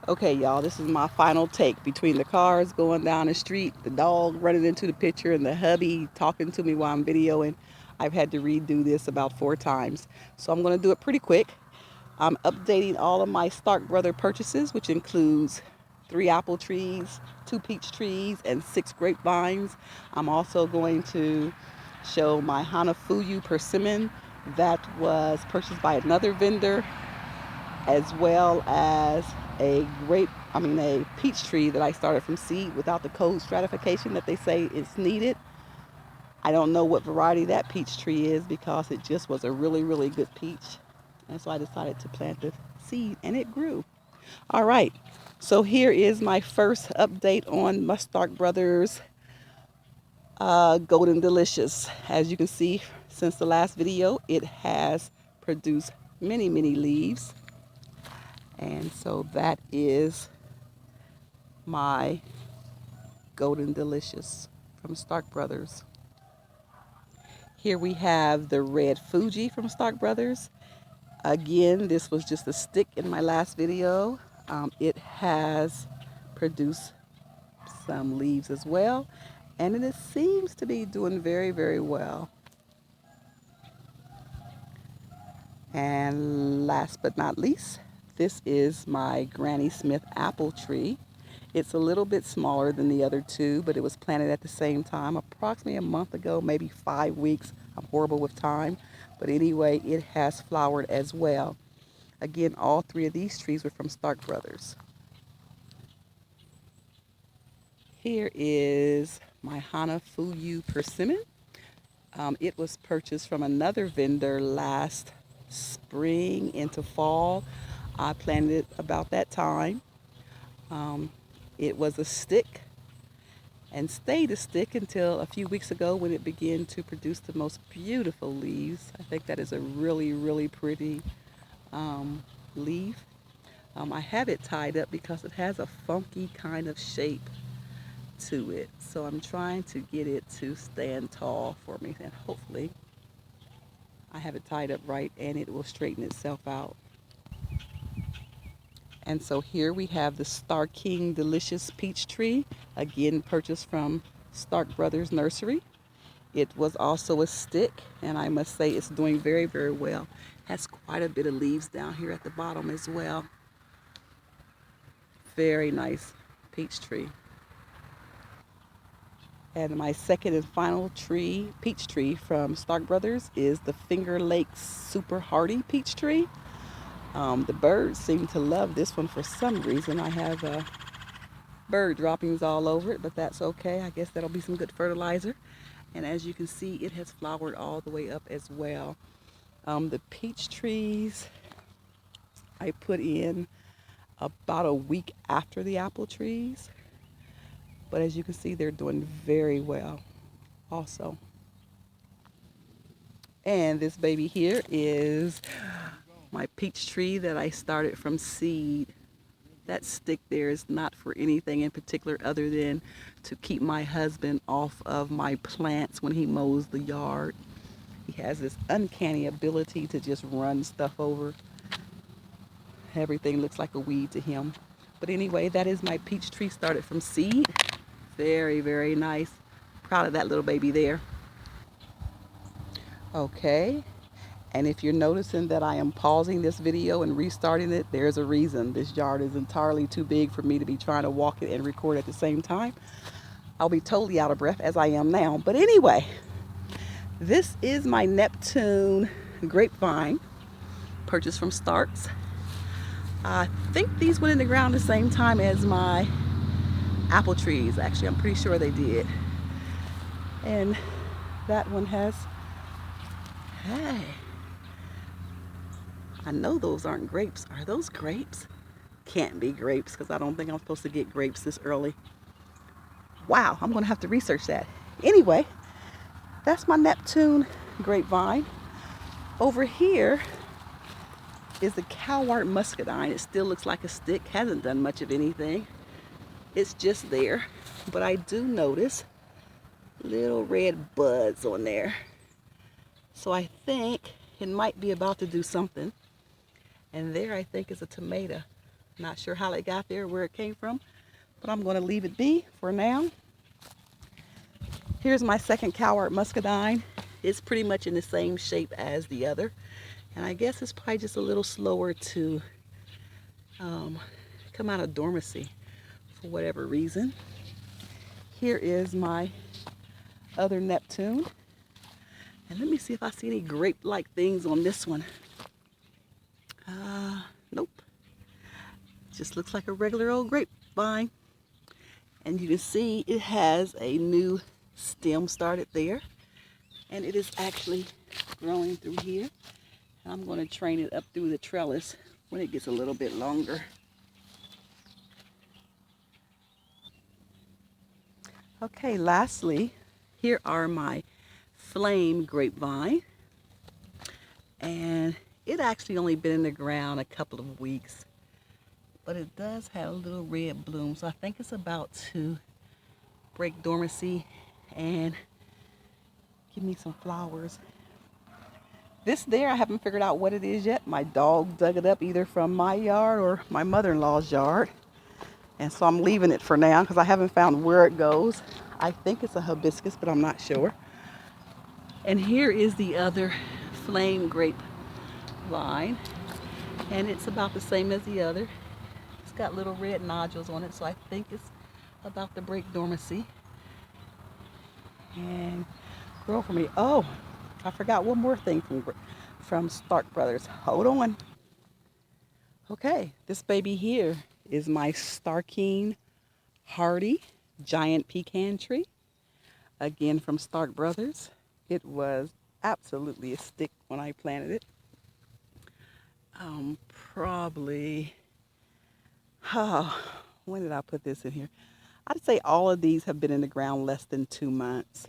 Okay, y'all, this is my final take between the cars going down the street, the dog running into the picture, and the hubby talking to me while I'm videoing. I've had to redo this about 4 times, so I'm going to do it pretty quick. I'm updating all of my Stark Brother purchases, which includes 3 apple trees, 2 peach trees, and 6 grapevines. I'm also going to show my Honolulu Persimmon that was purchased by another vendor, as well as a peach tree that I started from seed without the cold stratification that they say is needed. I don't know what variety that peach tree is because it just was a really, really good peach. And so I decided to plant the seed and it grew. All right. So here is my first update on my Stark Brothers Golden Delicious. As you can see, since the last video, it has produced many, many leaves. And so that is my Golden Delicious from Stark Brothers. Here we have the Red Fuji from Stark Brothers. Again, this was just a stick in my last video. It has produced some leaves as well, and it seems to be doing very, very well. And last but not least, this is my Granny Smith apple tree. It's a little bit smaller than the other two, but it was planted at the same time, approximately a month ago, maybe 5 weeks. I'm horrible with time. But anyway, it has flowered as well. Again, all 3 of these trees were from Stark Brothers. Here is my Honolulu Persimmon. It was purchased from another vendor last spring into fall. I planted it about that time. It was a stick and stayed a stick until a few weeks ago when it began to produce the most beautiful leaves. I think that is a really, really pretty leaf. I have it tied up because it has a funky kind of shape to it. So I'm trying to get it to stand tall for me, and hopefully I have it tied up right and it will straighten itself out. And so here we have the Star King Delicious Peach Tree, again purchased from Stark Brothers Nursery. It was also a stick, and I must say it's doing very, very well. Has quite a bit of leaves down here at the bottom as well. Very nice peach tree. And my second and final tree, peach tree from Stark Brothers, is the Finger Lakes Super Hearty peach tree. The birds seem to love this one for some reason. I have bird droppings all over it, but that's okay. I guess that'll be some good fertilizer. And as you can see, it has flowered all the way up as well. The peach trees I put in about a week after the apple trees. But as you can see, they're doing very well also. And this baby here is my peach tree that I started from seed. That stick there is not for anything in particular other than to keep my husband off of my plants when he mows the yard. He has this uncanny ability to just run stuff over. Everything looks like a weed to him. But anyway, that is my peach tree started from seed. Very, very nice. Proud of that little baby there. Okay. And if you're noticing that I am pausing this video and restarting it, there's a reason. This yard is entirely too big for me to be trying to walk it and record at the same time. I'll be totally out of breath as I am now. But anyway, this is my Neptune Grapevine, purchased from Starks. I think these went in the ground the same time as my apple trees. Actually, I'm pretty sure they did. And that one has, hey, I know those aren't grapes. Are those grapes? Can't be grapes because I don't think I'm supposed to get grapes this early. Wow, I'm going to have to research that. Anyway, that's my Neptune Grapevine. Over here is the Cowart Muscadine. It still looks like a stick. Hasn't done much of anything. It's just there. But I do notice little red buds on there. So I think it might be about to do something. And there I think is a tomato. Not sure how it got there, where it came from, but I'm going to leave it be for now. Here's my second Cowart Muscadine. It's pretty much in the same shape as the other. And I guess it's probably just a little slower to come out of dormancy for whatever reason. Here is my other Neptune. And let me see if I see any grape-like things on this one. Nope. Just looks like a regular old grapevine. And you can see it has a new stem started there. And it is actually growing through here. And I'm going to train it up through the trellis when it gets a little bit longer. Okay, lastly, here are my flame grapevine. And it actually only been in the ground a couple of weeks. But it does have a little red bloom. So I think it's about to break dormancy and give me some flowers. This there, I haven't figured out what it is yet. My dog dug it up either from my yard or my mother-in-law's yard. And so I'm leaving it for now because I haven't found where it goes. I think it's a hibiscus, but I'm not sure. And here is the other flame grapevine. And it's about the same as the other. It's got little red nodules on it, so I think it's about to break dormancy and grow for me. Oh, I forgot one more thing from Stark Brothers. Hold on. Okay, this baby here is my Starkine Hearty giant pecan tree. Again from Stark Brothers. It was absolutely a stick when I planted it. Probably, when did I put this in here? I'd say all of these have been in the ground less than 2 months.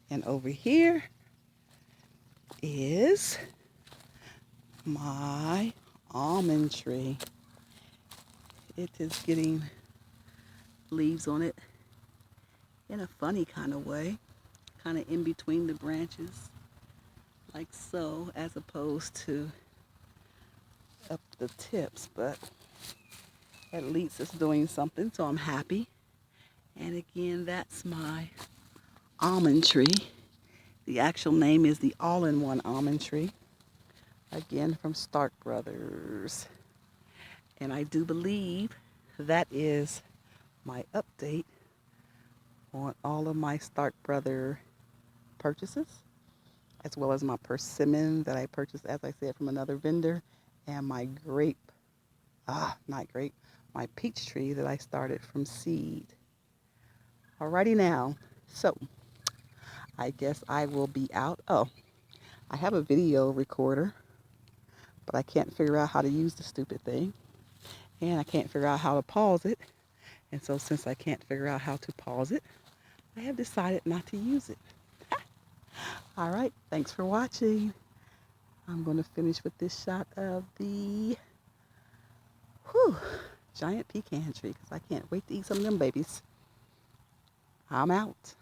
And over here is my almond tree. It is getting leaves on it in a funny kind of way, kind of in between the branches, like so, as opposed to up the tips, but at least it's doing something, so I'm happy. And again, that's my almond tree. The actual name is the all-in-one almond tree. Again, from Stark Brothers. And I do believe that is my update on all of my Stark Brother purchases, as well as my persimmon that I purchased, as I said, from another vendor, and my my peach tree that I started from seed. Alrighty now, so I guess I will be out. Oh, I have a video recorder, but I can't figure out how to use the stupid thing. And I can't figure out how to pause it. And so since I can't figure out how to pause it, I have decided not to use it. Alright, thanks for watching. I'm going to finish with this shot of the giant pecan tree because I can't wait to eat some of them babies. I'm out.